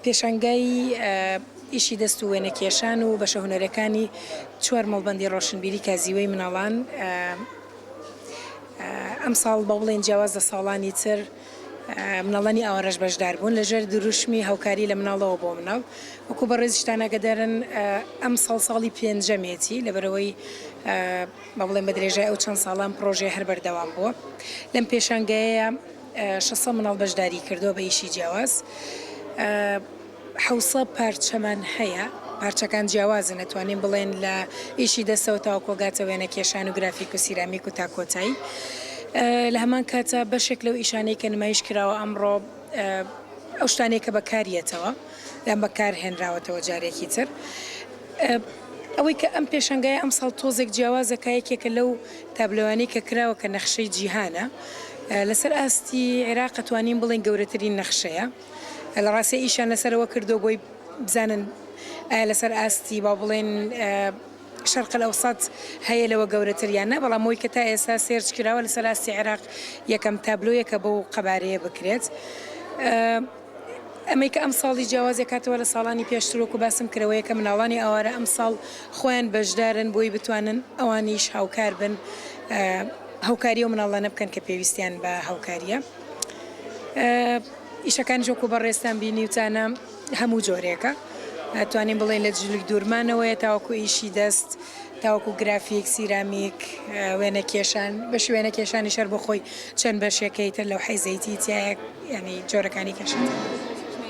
پێشانگای ئیشی دەست و وێنەکێشان و بەشە هونەرەکانی چوار مەڵبەندی ڕۆشنبیری کازیوەی مناڵان ئەم ساڵ بە بڵێن جیاواز لە ساڵانی تر مناڵانی ئاوەڕەش بەشدار بوون لەژێر دروشمی هاوکاری لە مناڵەوە بۆ مناڵ وەکو بە ڕێزیشتان ئاگادارن ئەم ساڵی پێنجەمێتی لەبەرەوەی بە بڵێن بە درێژای ئەو چەند ساڵان پرۆژێ هەر بەردەوام بووە لەم پێشانگایە 600 مناڵ بەشداری کردووە بە ئیشی جیاواز 700 پارچەمان هەیە پارچەکان جیاوازن نەتوانین بڵێن لە ئیشی دەستەوە تاوە کۆگاتە وێنەکێشان و گرافیک و سیرامیک و تاکۆتایی لە هەمان کاتە بەشێک لەو ئیشانەی کە نمایش کراوە ئەمڕۆ ئەو شتانەیە کە بەکارێتەوە لەم بەکار هێنراوەتەوە جارێکی تر ئەوەی کە ئەم پێشەنگایە ئەم ساڵ تۆزێک جیاوازەکە یەکێکە لەو تابلەوانی کە کراوە کە نەخشەی جیهانە لەسەر ئاستی عێراق توانین بڵێن گەورەترین نەخشەیە لە ڕاستی ئیشان لەسەرەوە کردو بۆی بزانن ئایا لەسەر ئاستی با بڵێن شەرق الأوسط هەیە لەوە گەورەتریانە بەڵام ئەوەی کە تا ئێستا سێرچ کراوە لەسەر ئاستی عێراق یەکەم تابلۆیەکە بەو قەبارەیە بکرێت ئەمەی کە ئەم ساڵی جیاوازی کاتەوە لە ساڵانی پێشترۆک و باسم کردەوەیە کە مناڵانی ئاوارە ئەم ساڵ خۆیان بەشدارن بۆی بتوانن ئەوانیش هاوکار بن هاوکاری و مناڵانە بکەن کە پێویستیان بە هاوکاریە ئیشەکانی ژۆک و بەڕێستان بینیوتانە هەموو جۆرێکە توانین بڵێن لە جلوی دوورمانەوەیە تاوەکو ئیشی دەست تاوەکو گرافیک سیرامیک وێنەکێشان بەش وێنەکێشانی شەر بۆ خۆی چەند بەشێکەی تر لەو حەیزەیتی تایە ینی جۆرەکانی کەشن